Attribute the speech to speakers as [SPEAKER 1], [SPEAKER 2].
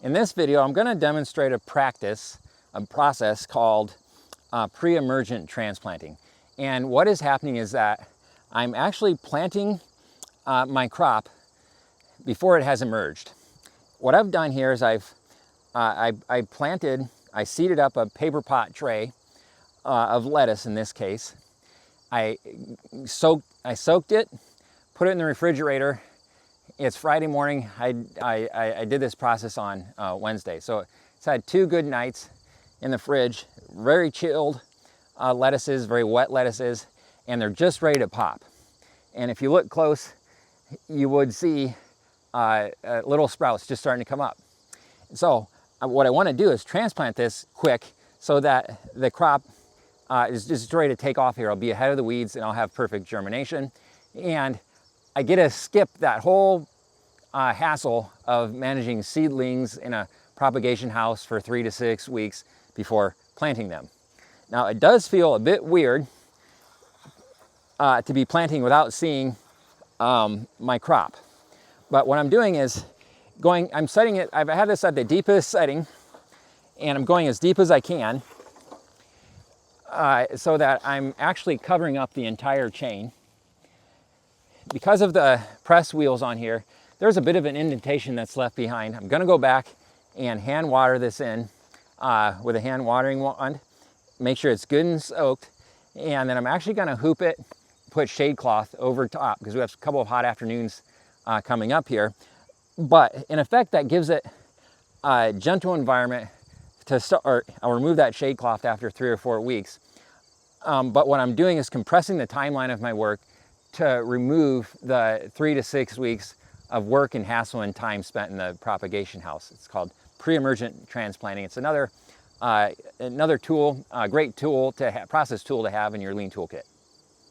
[SPEAKER 1] In this video, I'm going to demonstrate a process called pre-emergent transplanting. And what is happening is that I'm actually planting my crop before it has emerged. What I've done here is I seeded up a paper pot tray of lettuce in this case. I soaked it, put it in the refrigerator. It's Friday morning. I did this process on Wednesday. So it's had 2 good nights in the fridge, very chilled lettuces, very wet lettuces, and they're just ready to pop. And if you look close, you would see little sprouts just starting to come up. So what I want to do is transplant this quick so that the crop is just ready to take off here. I'll be ahead of the weeds and I'll have perfect germination. And I get to skip that whole hassle of managing seedlings in a propagation house for 3 to 6 weeks before planting them. Now it does feel a bit weird to be planting without seeing my crop. But what I'm doing is I'm setting it, I've had this at the deepest setting, and I'm going as deep as I can so that I'm actually covering up the entire chain. Because of the press wheels on here, there's a bit of an indentation that's left behind. I'm gonna go back and hand water this in with a hand watering wand, make sure it's good and soaked, and then I'm actually gonna hoop it, put shade cloth over top because we have a couple of hot afternoons coming up here. But in effect, that gives it a gentle environment to start. I'll remove that shade cloth after 3 or 4 weeks. But what I'm doing is compressing the timeline of my work to remove the 3 to 6 weeks of work and hassle and time spent in the propagation house. It's called pre-emergent transplanting. It's another tool, a great tool process tool to have in your lean toolkit.